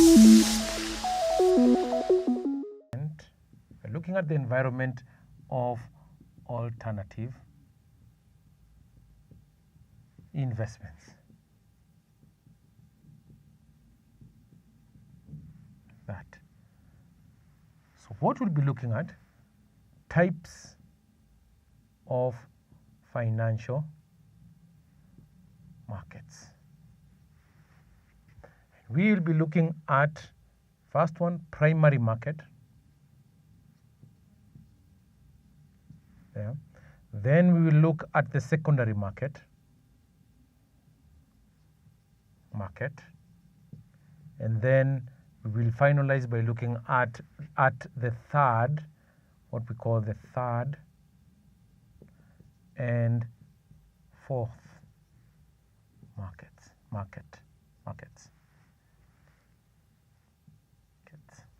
And we're looking at the environment of alternative investments. That. So what we'll be looking at, types of financial markets. We will be looking at first one, primary market. Yeah. Then we will look at the secondary market. And then we will finalize by looking at the third, what we call the third and fourth markets.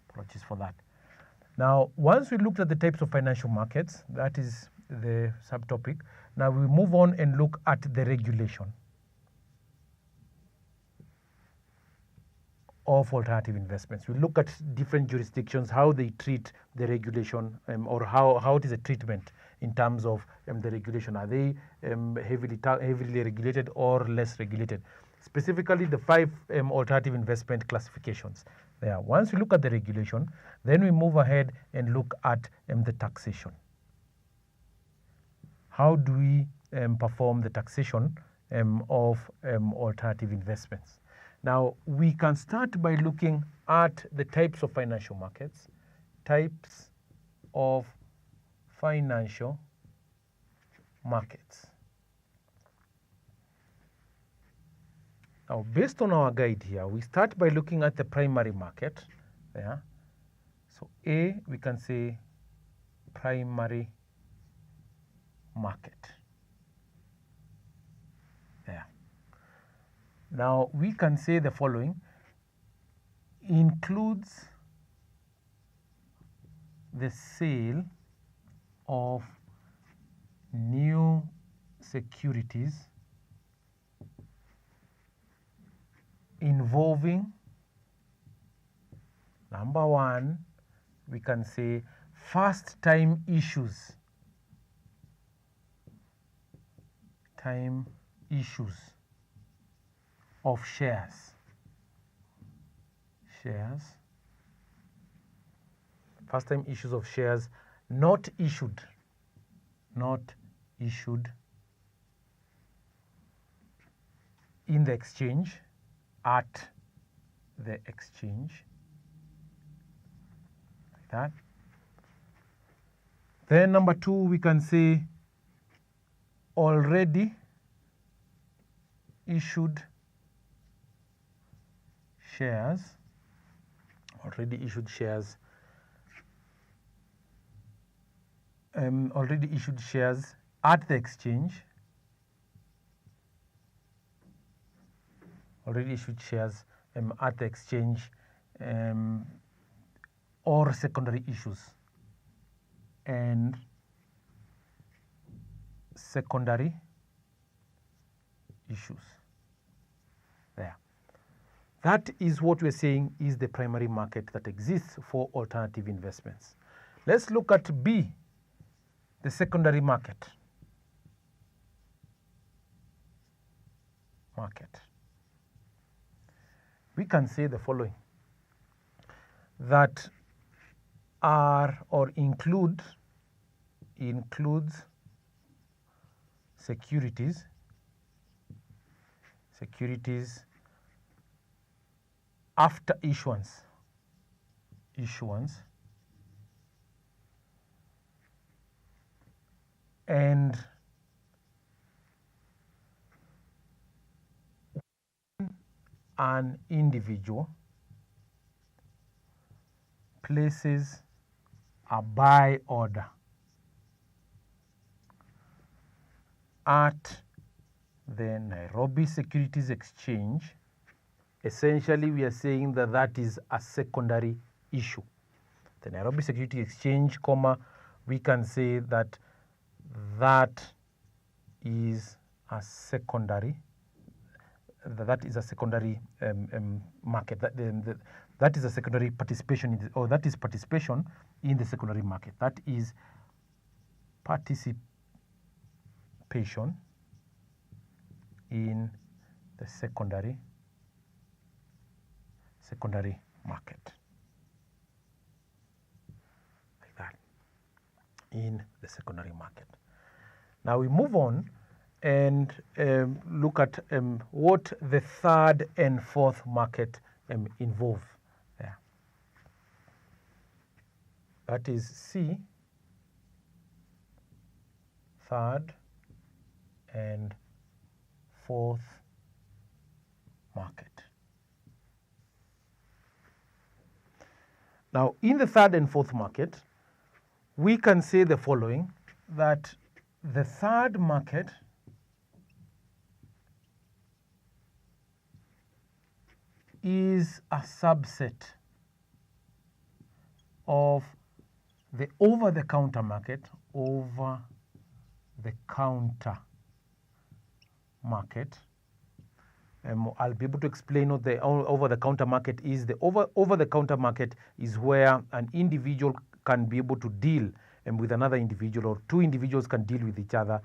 Apologies for that. Now, once we looked at the types of financial markets, that is the subtopic. Now we move on and look at the regulation of alternative investments. We look at different jurisdictions, how they treat the regulation, or how it is a treatment in terms of the regulation. Are they heavily regulated or less regulated? Specifically, the 5 alternative investment classifications. There. Once we look at the regulation, then we move ahead and look at the taxation. How do we perform the taxation of alternative investments? Now, we can start by looking at the types of financial markets. Types of financial markets. Now, based on our guide here, we start by looking at the primary market. Yeah. So, A, we can say primary market. There. Now, we can say the following: includes the sale of new securities involving, number 1, we can say first time issues. Of shares. First time issues of shares not issued in the exchange, at the exchange, like that. Then number 2, we can say already issued shares, already issued shares at the exchange, or secondary issues, and secondary issues. There. That is what we're saying is the primary market that exists for alternative investments. Let's look at B, the secondary market. We can say the following: that are or includes securities after issuance and an individual places a buy order at the Nairobi Securities Exchange. Essentially, we are saying that that is a secondary issue. The Nairobi Securities Exchange, we can say that that is a secondary that is a secondary market. That is a secondary participation, or that is participation in the secondary market. That is participation in the secondary market, like that, in the secondary market. Now we move on and look at what the third and fourth market involve there. That is C, third and fourth market. Now, in the third and fourth market, we can say the following, that the third market is a subset of the over-the-counter market, I'll be able to explain what the over-the-counter market is. The over-the-counter market is where an individual can be able to deal with another individual, or two individuals can deal with each other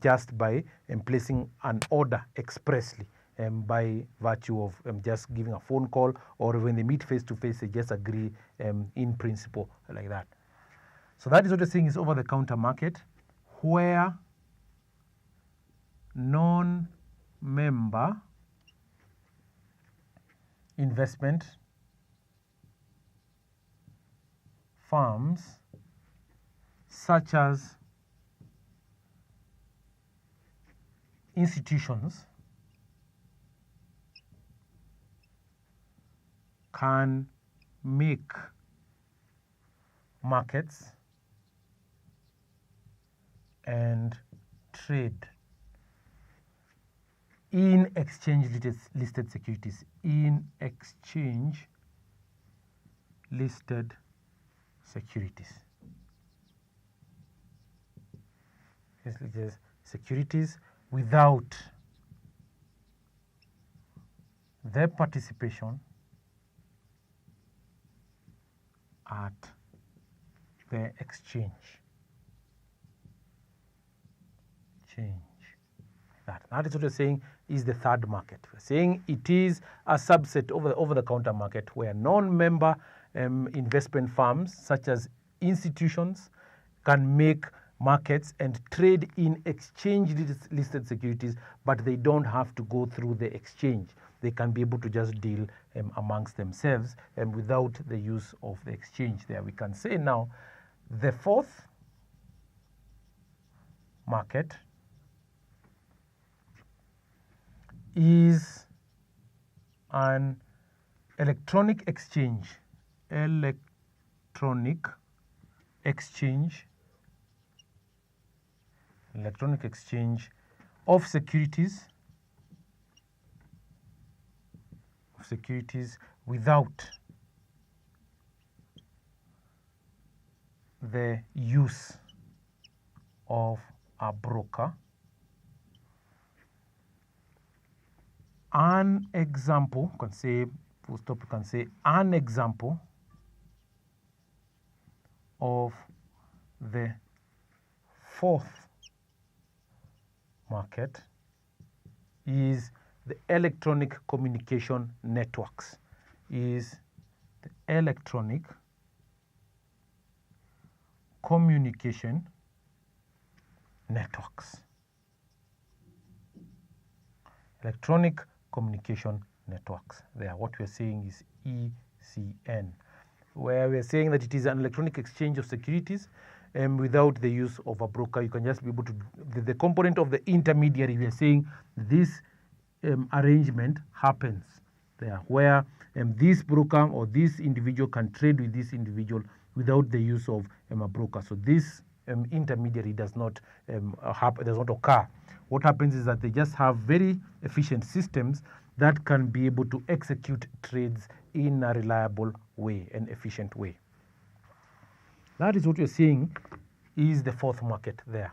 just by placing an order expressly, by virtue of just giving a phone call, or when they meet face to face, they just agree in principle, like that. So that is what you're saying is over-the-counter market, where non-member investment firms, such as institutions, can make markets and trade in exchange listed securities, securities without their participation at the exchange. That is what we're saying is the third market. We're saying it is a subset of the over-the-counter market where non-member investment firms, such as institutions, can make markets and trade in exchange listed securities, but they don't have to go through the exchange. They can be able to just deal amongst themselves without the use of the exchange there. We can say now the fourth market is an electronic exchange of securities without the use of a broker. An example, you can say, full stop, you can say an example of the fourth market is the electronic communication networks. Electronic communication networks. There, what we're saying is ECN, where we're saying that it is an electronic exchange of securities without the use of a broker. You can just be able to, the component of the intermediary, we are saying this arrangement happens there, where this broker or this individual can trade with this individual without the use of a broker. So this intermediary does not occur. What happens is that they just have very efficient systems that can be able to execute trades in a reliable way, an efficient way. That is what we're seeing is the fourth market there.